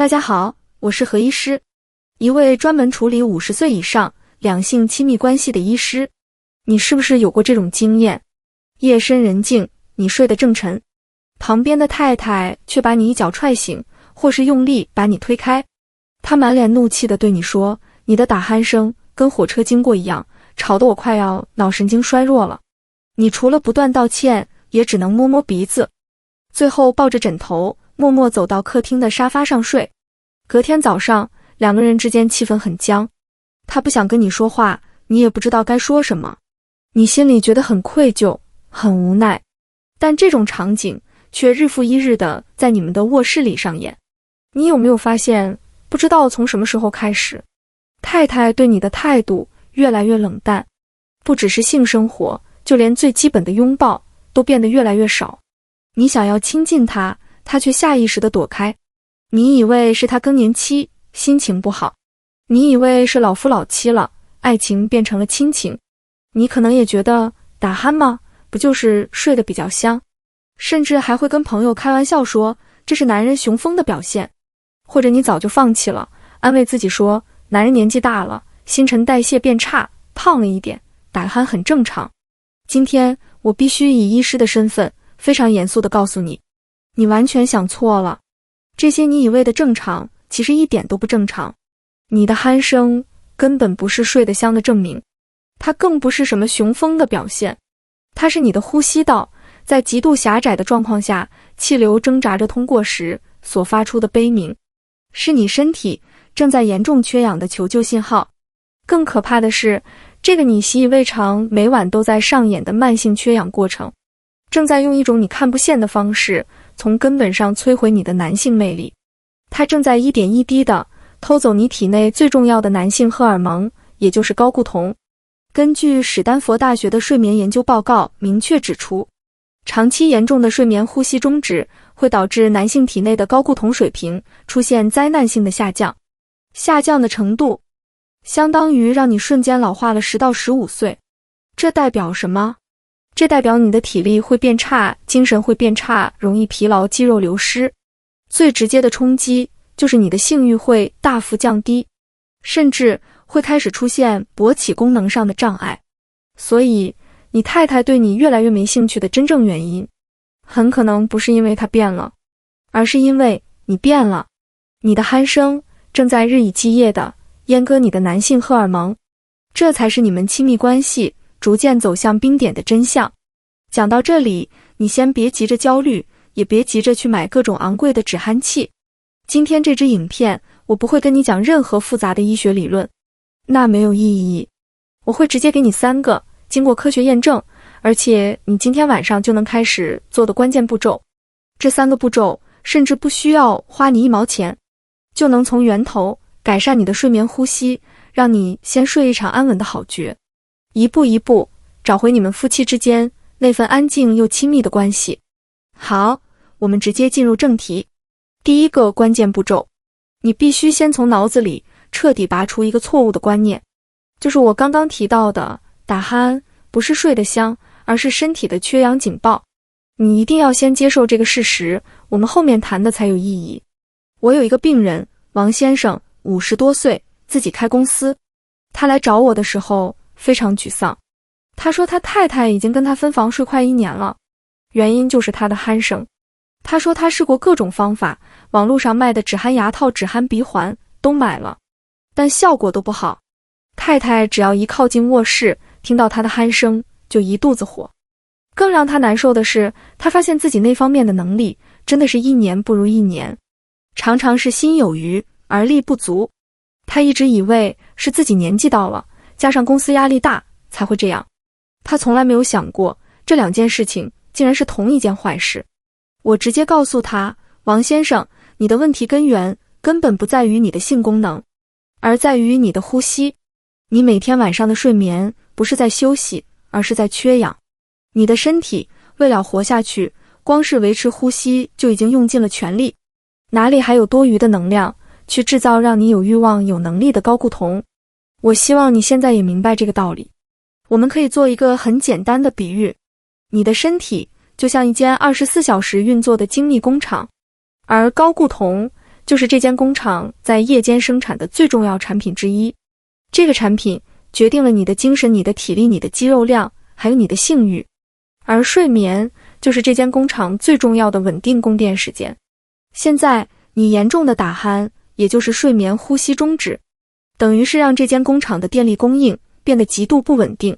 大家好，我是何医师，一位专门处理50岁以上两性亲密关系的医师。你是不是有过这种经验？夜深人静，你睡得正沉，旁边的太太却把你一脚踹醒，或是用力把你推开。她满脸怒气地对你说，你的打鼾声跟火车经过一样，吵得我快要脑神经衰弱了。你除了不断道歉，也只能摸摸鼻子，最后抱着枕头默默走到客厅的沙发上睡。隔天早上，两个人之间气氛很僵，他不想跟你说话，你也不知道该说什么，你心里觉得很愧疚，很无奈。但这种场景却日复一日地在你们的卧室里上演。你有没有发现，不知道从什么时候开始，太太对你的态度越来越冷淡，不只是性生活，就连最基本的拥抱都变得越来越少。你想要亲近她，她却下意识地躲开。你以为是她更年期，心情不好，你以为是老夫老妻了，爱情变成了亲情。你可能也觉得打鼾吗？不就是睡得比较香？甚至还会跟朋友开玩笑说，这是男人雄风的表现。或者你早就放弃了，安慰自己说，男人年纪大了，新陈代谢变差，胖了一点，打鼾很正常。今天我必须以医师的身份，非常严肃地告诉你，你完全想错了。这些你以为的正常，其实一点都不正常。你的鼾声根本不是睡得香的证明，它更不是什么雄风的表现，它是你的呼吸道在极度狭窄的状况下，气流挣扎着通过时所发出的悲鸣，是你身体正在严重缺氧的求救信号。更可怕的是，这个你习以为常每晚都在上演的慢性缺氧过程，正在用一种你看不见的方式从根本上摧毁你的男性魅力。它正在一点一滴地偷走你体内最重要的男性荷尔蒙，也就是睾固酮。根据史丹佛大学的睡眠研究报告明确指出，长期严重的睡眠呼吸中止会导致男性体内的睾固酮水平出现灾难性的下降，下降的程度相当于让你瞬间老化了10到15岁。这代表什么？这代表你的体力会变差，精神会变差，容易疲劳，肌肉流失。最直接的冲击就是你的性欲会大幅降低，甚至会开始出现勃起功能上的障碍。所以，你太太对你越来越没兴趣的真正原因，很可能不是因为她变了，而是因为你变了。你的鼾声正在日以继夜地阉割你的男性荷尔蒙，这才是你们亲密关系逐渐走向冰点的真相。讲到这里，你先别急着焦虑，也别急着去买各种昂贵的止鼾器。今天这支影片，我不会跟你讲任何复杂的医学理论，那没有意义。我会直接给你3个经过科学验证，而且你今天晚上就能开始做的关键步骤。这3个步骤甚至不需要花你1毛钱，就能从源头改善你的睡眠呼吸，让你先睡一场安稳的好觉，一步一步找回你们夫妻之间那份安静又亲密的关系。好，我们直接进入正题。第一个关键步骤，你必须先从脑子里彻底拔除一个错误的观念，就是我刚刚提到的，打鼾不是睡得香，而是身体的缺氧警报。你一定要先接受这个事实，我们后面谈的才有意义。我有一个病人，王先生，50多岁，自己开公司。他来找我的时候非常沮丧，他说他太太已经跟他分房睡快1年了，原因就是他的鼾声。他说他试过各种方法，网络上卖的止鼾牙套、止鼾鼻环都买了，但效果都不好。太太只要一靠近卧室，听到他的鼾声就一肚子火。更让他难受的是，他发现自己那方面的能力真的是1年不如1年，常常是心有余而力不足。他一直以为是自己年纪到了，加上公司压力大才会这样。他从来没有想过，这2件事情竟然是同一件坏事。我直接告诉他，王先生，你的问题根源根本不在于你的性功能，而在于你的呼吸。你每天晚上的睡眠不是在休息，而是在缺氧。你的身体为了活下去，光是维持呼吸就已经用尽了全力，哪里还有多余的能量去制造让你有欲望、有能力的睾固酮？我希望你现在也明白这个道理。我们可以做一个很简单的比喻，你的身体就像一间24小时运作的精密工厂，而睾固酮就是这间工厂在夜间生产的最重要产品之一。这个产品决定了你的精神、你的体力、你的肌肉量，还有你的性欲。而睡眠就是这间工厂最重要的稳定供电时间。现在你严重的打鼾，也就是睡眠呼吸中止，等于是让这间工厂的电力供应变得极度不稳定。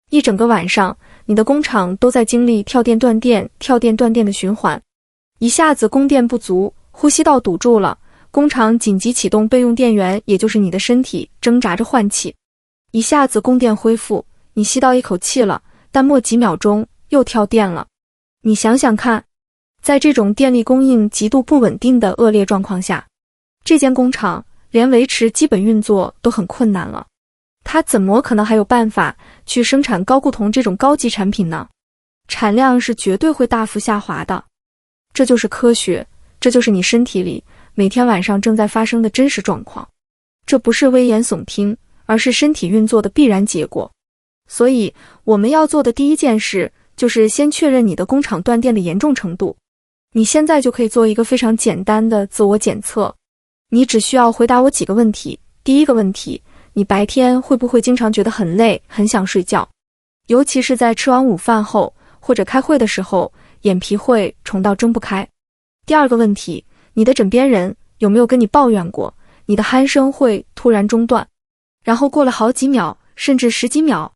一整个晚上，你的工厂都在经历跳电断电、跳电断电的循环。一下子供电不足，呼吸道堵住了，工厂紧急启动备用电源，也就是你的身体挣扎着换气。一下子供电恢复，你吸到一口气了，但没几秒钟又跳电了。你想想看，在这种电力供应极度不稳定的恶劣状况下，这间工厂连维持基本运作都很困难了。它怎么可能还有办法去生产高固酮这种高级产品呢？产量是绝对会大幅下滑的。这就是科学，这就是你身体里每天晚上正在发生的真实状况。这不是危言耸听，而是身体运作的必然结果。所以我们要做的第一件事，就是先确认你的工厂断电的严重程度。你现在就可以做一个非常简单的自我检测，你只需要回答我几个问题。第一个问题，你白天会不会经常觉得很累，很想睡觉？尤其是在吃完午饭后，或者开会的时候，眼皮会重到睁不开。第二个问题，你的枕边人有没有跟你抱怨过，你的鼾声会突然中断，然后过了好几秒，甚至10几秒，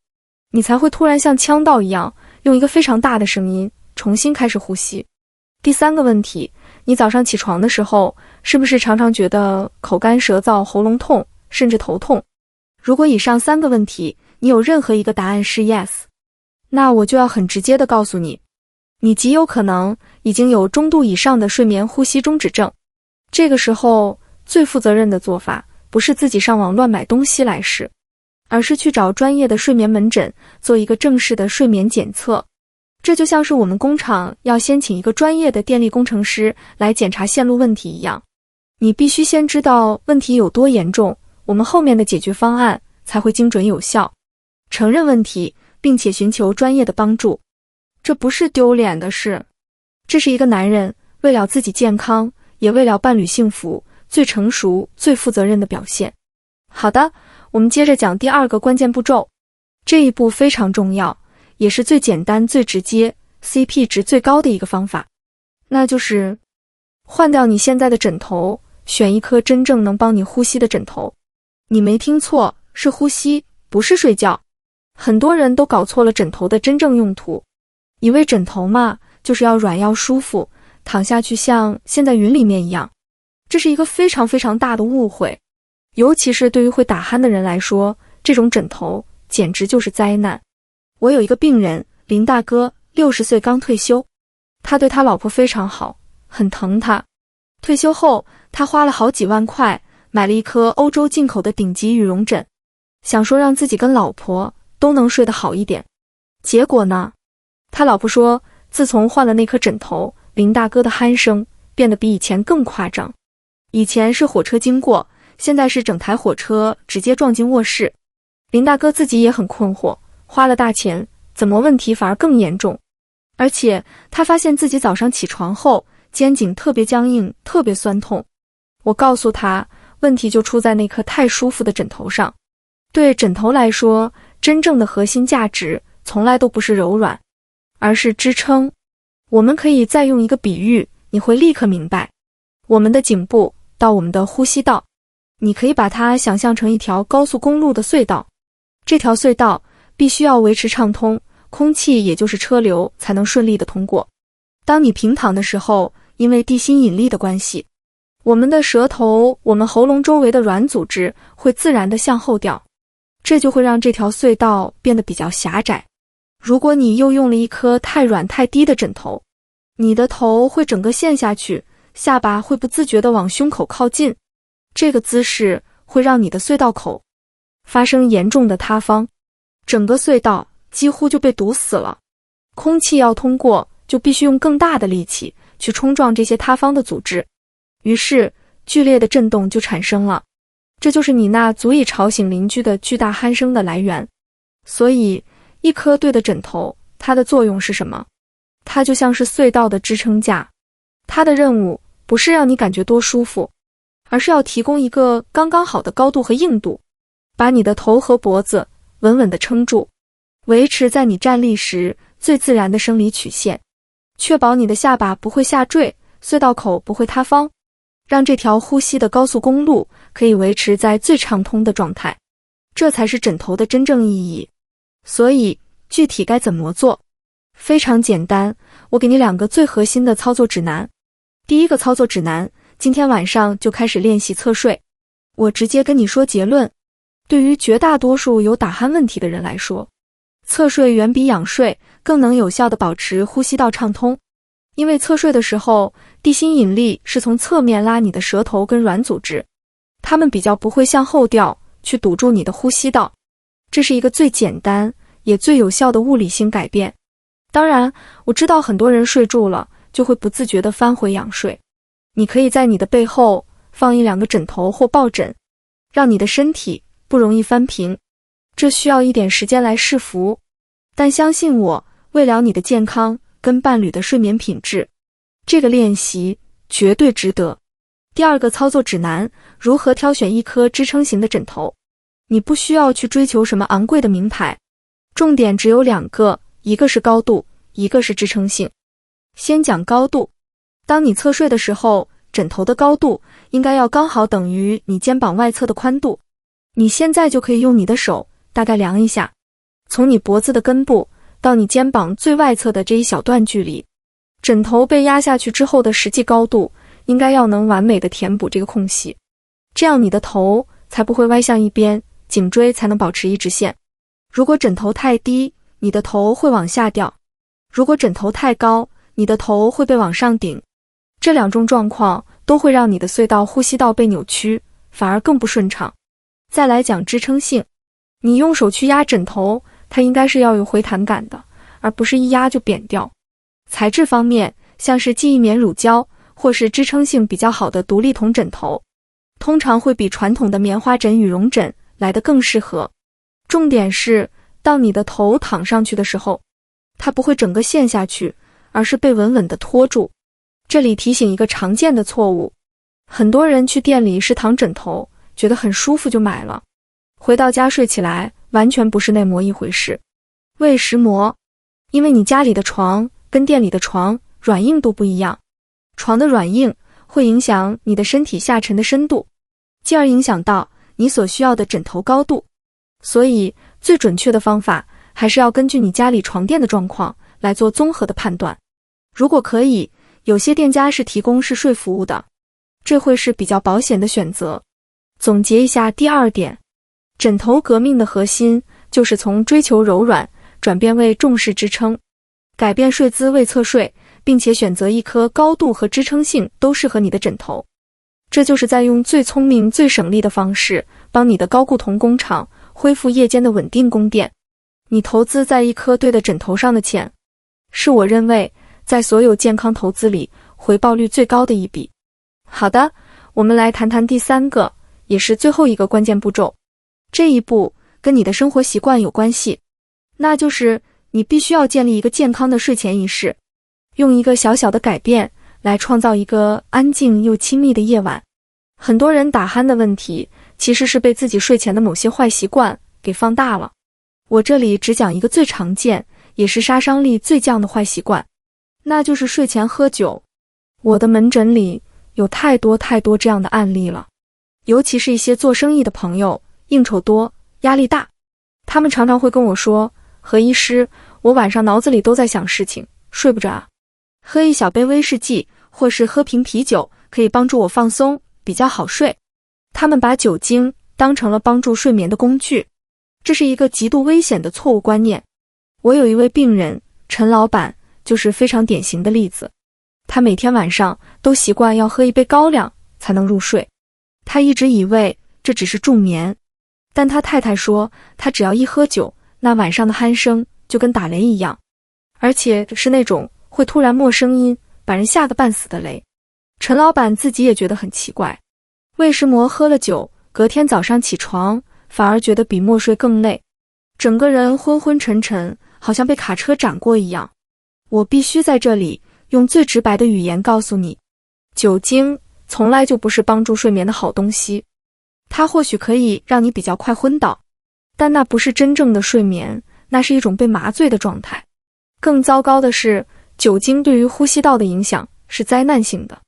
你才会突然像呛到一样，用一个非常大的声音重新开始呼吸。第三个问题，你早上起床的时候，是不是常常觉得口干舌燥、喉咙痛，甚至头痛？如果以上3个问题你有任何一个答案是 yes， 那我就要很直接地告诉你，你极有可能已经有中度以上的睡眠呼吸中止症。这个时候最负责任的做法，不是自己上网乱买东西来试，而是去找专业的睡眠门诊做一个正式的睡眠检测。这就像是我们工厂要先请一个专业的电力工程师来检查线路问题一样，你必须先知道问题有多严重，我们后面的解决方案才会精准有效。承认问题，并且寻求专业的帮助，这不是丢脸的事，这是一个男人为了自己健康，也为了伴侣幸福，最成熟、最负责任的表现。好的，我们接着讲第2个关键步骤。这一步非常重要，也是最简单、最直接、CP 值最高的一个方法，那就是换掉你现在的枕头，选一颗真正能帮你呼吸的枕头。你没听错，是呼吸，不是睡觉。很多人都搞错了枕头的真正用途，以为枕头嘛，就是要软要舒服，躺下去像陷在云里面一样。这是一个非常非常大的误会，尤其是对于会打鼾的人来说，这种枕头简直就是灾难。我有一个病人，林大哥，60岁刚退休，他对他老婆非常好，很疼他。退休后，他花了好几万块买了一颗欧洲进口的顶级羽绒枕，想说让自己跟老婆都能睡得好一点。结果呢，他老婆说，自从换了那颗枕头，林大哥的鼾声变得比以前更夸张。以前是火车经过，现在是整台火车直接撞进卧室。林大哥自己也很困惑，花了大钱，怎么问题反而更严重？而且他发现自己早上起床后，肩颈特别僵硬，特别酸痛。我告诉他，问题就出在那颗太舒服的枕头上。对枕头来说，真正的核心价值从来都不是柔软，而是支撑。我们可以再用一个比喻，你会立刻明白。我们的颈部到我们的呼吸道，你可以把它想象成一条高速公路的隧道。这条隧道必须要维持畅通，空气也就是车流才能顺利的通过。当你平躺的时候，因为地心引力的关系，我们的舌头、我们喉咙周围的软组织会自然的向后掉，这就会让这条隧道变得比较狭窄。如果你又用了一颗太软太低的枕头，你的头会整个陷下去，下巴会不自觉地往胸口靠近，这个姿势会让你的隧道口发生严重的塌方，整个隧道几乎就被堵死了。空气要通过，就必须用更大的力气去冲撞这些塌方的组织，于是剧烈的震动就产生了，这就是你那足以吵醒邻居的巨大鼾声的来源。所以一颗对的枕头，它的作用是什么？它就像是隧道的支撑架，它的任务不是让你感觉多舒服，而是要提供一个刚刚好的高度和硬度，把你的头和脖子稳稳地撑住，维持在你站立时最自然的生理曲线，确保你的下巴不会下坠，隧道口不会塌方，让这条呼吸的高速公路可以维持在最畅通的状态。这才是枕头的真正意义。所以具体该怎么做？非常简单，我给你2个最核心的操作指南。第一个操作指南，今天晚上就开始练习侧睡。我直接跟你说结论，对于绝大多数有打鼾问题的人来说，侧睡远比仰睡更能有效地保持呼吸道畅通。因为侧睡的时候，地心引力是从侧面拉你的舌头跟软组织，它们比较不会向后掉，去堵住你的呼吸道。这是一个最简单也最有效的物理性改变。当然，我知道很多人睡住了就会不自觉地翻回仰睡。你可以在你的背后放1-2个枕头或抱枕，让你的身体不容易翻平。这需要一点时间来适服，但相信我，为了你的健康跟伴侣的睡眠品质，这个练习绝对值得。第2个操作指南，如何挑选一颗支撑型的枕头。你不需要去追求什么昂贵的名牌，重点只有2个，一个是高度，一个是支撑性。先讲高度，当你侧睡的时候，枕头的高度应该要刚好等于你肩膀外侧的宽度。你现在就可以用你的手大概量一下，从你脖子的根部到你肩膀最外侧的这一小段距离，枕头被压下去之后的实际高度应该要能完美的填补这个空隙，这样你的头才不会歪向一边，颈椎才能保持一直线。如果枕头太低，你的头会往下掉；如果枕头太高，你的头会被往上顶。这2种状况都会让你的隧道呼吸道被扭曲，反而更不顺畅。再来讲支撑性，你用手去压枕头，它应该是要有回弹感的，而不是一压就扁掉。材质方面，像是记忆棉乳胶或是支撑性比较好的独立筒枕头，通常会比传统的棉花枕、羽绒枕来得更适合。重点是，当你的头躺上去的时候，它不会整个陷下去，而是被稳稳地托住。这里提醒一个常见的错误，很多人去店里试躺枕头，觉得很舒服就买了，回到家睡起来完全不是那么一回事。为什么？因为你家里的床跟店里的床软硬度不一样，床的软硬会影响你的身体下沉的深度，进而影响到你所需要的枕头高度。所以最准确的方法还是要根据你家里床垫的状况来做综合的判断。如果可以，有些店家是提供试睡服务的，这会是比较保险的选择。总结一下第2点，枕头革命的核心就是从追求柔软转变为重视支撑，改变睡姿为侧睡，并且选择一颗高度和支撑性都适合你的枕头。这就是在用最聪明最省力的方式帮你的高固酮工厂恢复夜间的稳定供电。你投资在一颗对的枕头上的钱，是我认为在所有健康投资里回报率最高的一笔。好的，我们来谈谈第3个，也是最后一个关键步骤。这一步跟你的生活习惯有关系，那就是你必须要建立一个健康的睡前仪式，用一个小小的改变来创造一个安静又亲密的夜晚。很多人打鼾的问题，其实是被自己睡前的某些坏习惯给放大了。我这里只讲一个最常见，也是杀伤力最降的坏习惯，那就是睡前喝酒。我的门诊里有太多这样的案例了，尤其是一些做生意的朋友，应酬多，压力大，他们常常会跟我说，何医师，我晚上脑子里都在想事情，睡不着啊。喝一小杯威士忌或是喝瓶啤酒可以帮助我放松，比较好睡。他们把酒精当成了帮助睡眠的工具，这是一个极度危险的错误观念。我有一位病人陈老板就是非常典型的例子，他每天晚上都习惯要喝一杯高粱才能入睡，他一直以为这只是助眠，但他太太说他只要一喝酒，那晚上的鼾声就跟打雷一样，而且是那种会突然没声音把人吓个半死的雷。陈老板自己也觉得很奇怪，为什么喝了酒隔天早上起床反而觉得比默睡更累，整个人昏昏沉沉，好像被卡车斩过一样。我必须在这里用最直白的语言告诉你，酒精从来就不是帮助睡眠的好东西。它或许可以让你比较快昏倒，但那不是真正的睡眠，那是一种被麻醉的状态。更糟糕的是，酒精对于呼吸道的影响是灾难性的。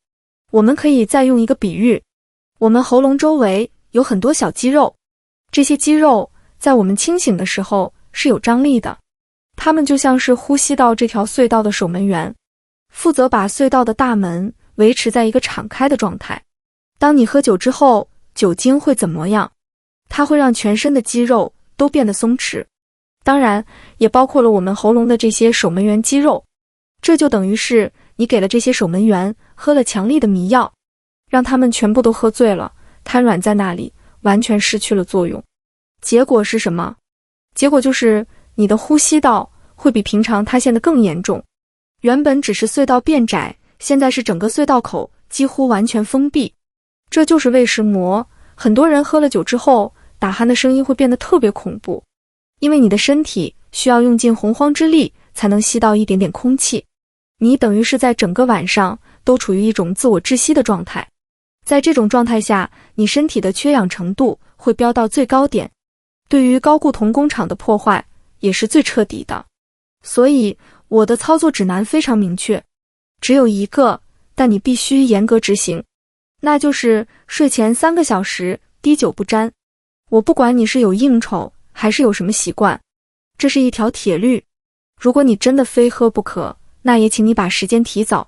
我们可以再用一个比喻，我们喉咙周围有很多小肌肉，这些肌肉在我们清醒的时候是有张力的，它们就像是呼吸道这条隧道的守门员，负责把隧道的大门维持在一个敞开的状态。当你喝酒之后，酒精会怎么样？它会让全身的肌肉都变得松弛，当然也包括了我们喉咙的这些守门员肌肉。这就等于是你给了这些守门员喝了强力的迷药，让他们全部都喝醉了，瘫软在那里，完全失去了作用。结果是什么？结果就是你的呼吸道会比平常塌陷得更严重。原本只是隧道变窄，现在是整个隧道口几乎完全封闭。这就是胃石膜。很多人喝了酒之后，打鼾的声音会变得特别恐怖，因为你的身体需要用尽洪荒之力才能吸到一点点空气。你等于是在整个晚上都处于一种自我窒息的状态。在这种状态下，你身体的缺氧程度会飙到最高点，对于睾固酮工厂的破坏也是最彻底的。所以我的操作指南非常明确，只有一个，但你必须严格执行，那就是睡前3个小时滴酒不沾。我不管你是有应酬还是有什么习惯，这是一条铁律。如果你真的非喝不可，那也请你把时间提早，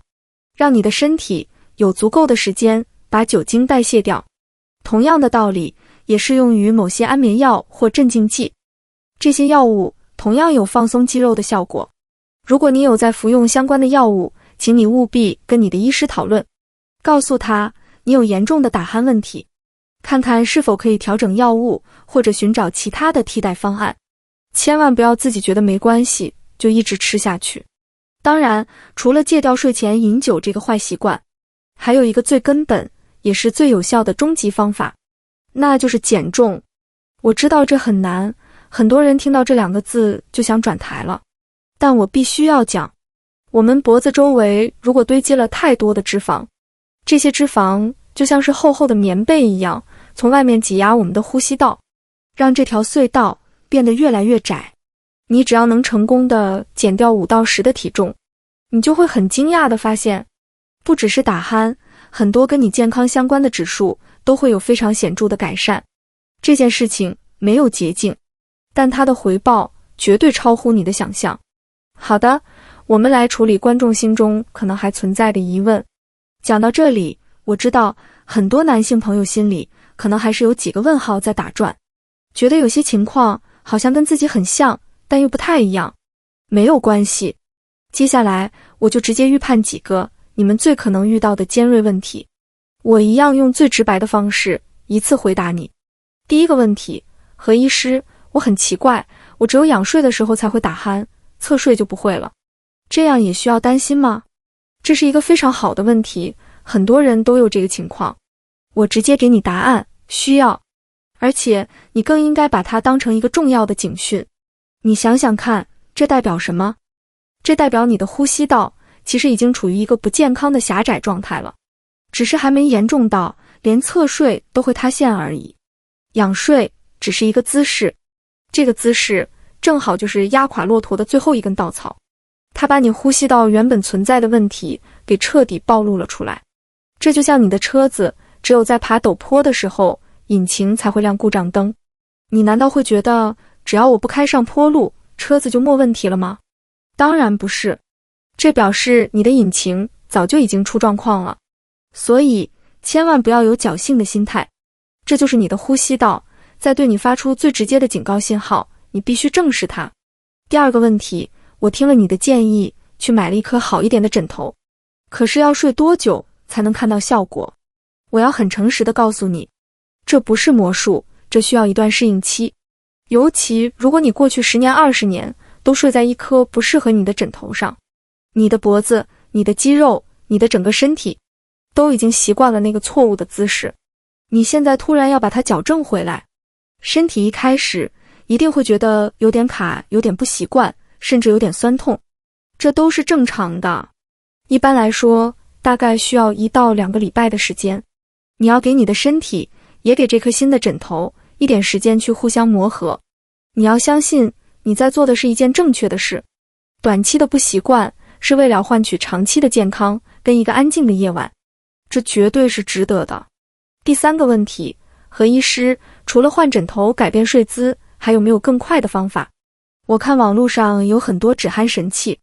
让你的身体有足够的时间把酒精代谢掉。同样的道理也适用于某些安眠药或镇静剂，这些药物同样有放松肌肉的效果。如果你有在服用相关的药物，请你务必跟你的医师讨论，告诉他你有严重的打鼾问题，看看是否可以调整药物或者寻找其他的替代方案。千万不要自己觉得没关系就一直吃下去。当然，除了戒掉睡前饮酒这个坏习惯，还有一个最根本也是最有效的终极方法，那就是减重。我知道这很难，很多人听到这2个字就想转台了，但我必须要讲，我们脖子周围如果堆积了太多的脂肪，这些脂肪就像是厚厚的棉被一样，从外面挤压我们的呼吸道，让这条隧道变得越来越窄。你只要能成功的减掉5到10的体重，你就会很惊讶的发现，不只是打鼾，很多跟你健康相关的指数都会有非常显著的改善。这件事情没有捷径，但它的回报绝对超乎你的想象。好的，我们来处理观众心中可能还存在的疑问。讲到这里，我知道很多男性朋友心里可能还是有几个问号在打转，觉得有些情况好像跟自己很像，但又不太一样。没有关系，接下来我就直接预判几个你们最可能遇到的尖锐问题，我一样用最直白的方式一次回答你。第一个问题，何医师，我很奇怪，我只有仰睡的时候才会打鼾，侧睡就不会了，这样也需要担心吗？这是一个非常好的问题，很多人都有这个情况。我直接给你答案，需要，而且你更应该把它当成一个重要的警讯。你想想看，这代表什么？这代表你的呼吸道其实已经处于一个不健康的狭窄状态了，只是还没严重到连侧睡都会塌陷而已。仰睡只是一个姿势，这个姿势正好就是压垮骆驼的最后一根稻草，它把你呼吸道原本存在的问题给彻底暴露了出来。这就像你的车子只有在爬陡坡的时候，引擎才会亮故障灯。你难道会觉得只要我不开上坡路，车子就没问题了吗？当然不是，这表示你的引擎早就已经出状况了。所以千万不要有侥幸的心态，这就是你的呼吸道在对你发出最直接的警告信号，你必须正视它。第二个问题，我听了你的建议，去买了一颗好一点的枕头，可是要睡多久才能看到效果？我要很诚实地告诉你，这不是魔术，这需要一段适应期。尤其如果你过去10年、20年都睡在一颗不适合你的枕头上，你的脖子、你的肌肉、你的整个身体都已经习惯了那个错误的姿势，你现在突然要把它矫正回来，身体一开始一定会觉得有点卡，有点不习惯，甚至有点酸痛，这都是正常的。一般来说，大概需要1到2个礼拜的时间。你要给你的身体，也给这颗新的枕头一点时间去互相磨合。你要相信你在做的是一件正确的事。短期的不习惯是为了换取长期的健康跟一个安静的夜晚，这绝对是值得的。第3个问题，何医师，除了换枕头改变睡姿，还有没有更快的方法？我看网络上有很多止鼾神器，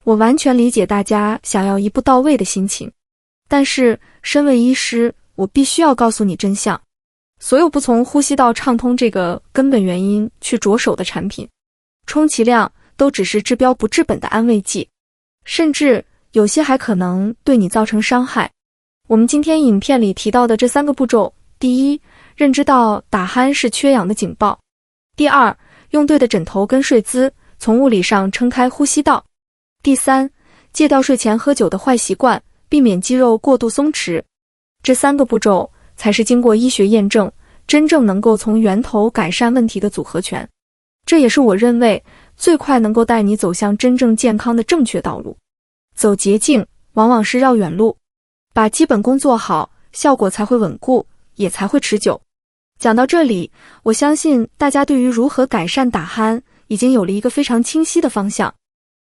我完全理解大家想要一步到位的心情，但是身为医师，我必须要告诉你真相。所有不从呼吸道畅通这个根本原因去着手的产品，充其量都只是治标不治本的安慰剂，甚至有些还可能对你造成伤害。我们今天影片里提到的这3个步骤，第一，认知到打鼾是缺氧的警报；第二，用对的枕头跟睡姿，从物理上撑开呼吸道；第三，戒掉睡前喝酒的坏习惯，避免肌肉过度松弛。这3个步骤才是经过医学验证，真正能够从源头改善问题的组合拳。这也是我认为最快能够带你走向真正健康的正确道路。走捷径往往是绕远路，把基本功做好，效果才会稳固，也才会持久。讲到这里，我相信大家对于如何改善打鼾已经有了一个非常清晰的方向。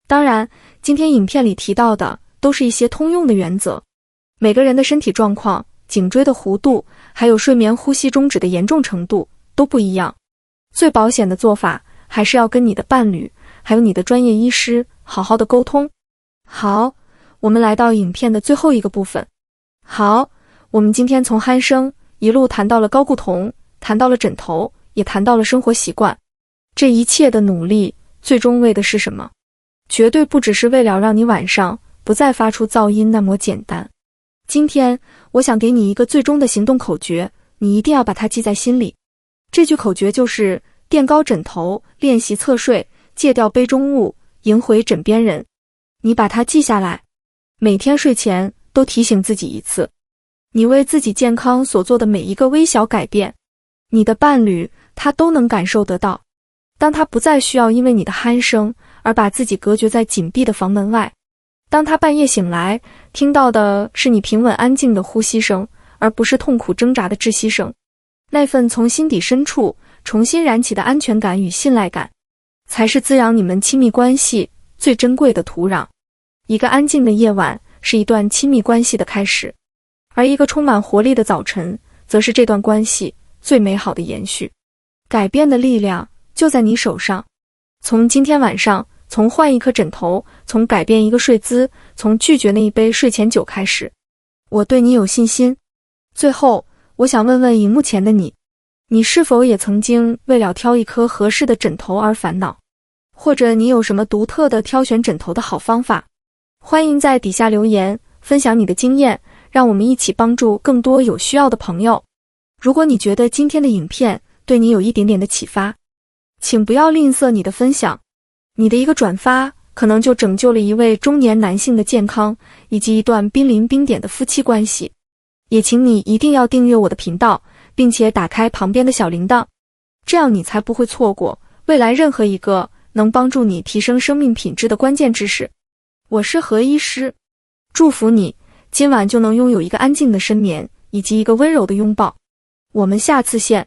当然，今天影片里提到的都是一些通用的原则，每个人的身体状况、颈椎的弧度，还有睡眠呼吸中止的严重程度都不一样。最保险的做法还是要跟你的伴侣，还有你的专业医师好好的沟通。好，我们来到影片的最后一个部分。好，我们今天从鼾声一路谈到了睾固酮，谈到了枕头，也谈到了生活习惯。这一切的努力最终为的是什么？绝对不只是为了让你晚上不再发出噪音那么简单。今天我想给你一个最终的行动口诀，你一定要把它记在心里。这句口诀就是垫高枕头，练习侧睡，戒掉杯中物，迎回枕边人。你把它记下来，每天睡前都提醒自己一次。你为自己健康所做的每一个微小改变，你的伴侣他都能感受得到。当他不再需要因为你的鼾声而把自己隔绝在紧闭的房门外，当他半夜醒来听到的是你平稳安静的呼吸声，而不是痛苦挣扎的窒息声，那份从心底深处重新燃起的安全感与信赖感，才是滋养你们亲密关系最珍贵的土壤。一个安静的夜晚是一段亲密关系的开始，而一个充满活力的早晨则是这段关系最美好的延续。改变的力量就在你手上，从今天晚上，从换一颗枕头，从改变一个睡姿，从拒绝那一杯睡前酒开始。我对你有信心。最后，我想问问荧幕前的你，你是否也曾经为了挑一颗合适的枕头而烦恼？或者你有什么独特的挑选枕头的好方法？欢迎在底下留言，分享你的经验，让我们一起帮助更多有需要的朋友。如果你觉得今天的影片对你有一点点的启发，请不要吝啬你的分享，你的一个转发可能就拯救了一位中年男性的健康，以及一段濒临冰点的夫妻关系。也请你一定要订阅我的频道，并且打开旁边的小铃铛，这样你才不会错过未来任何一个能帮助你提升生命品质的关键知识。我是何医师，祝福你今晚就能拥有一个安静的深眠，以及一个温柔的拥抱。我们下次见。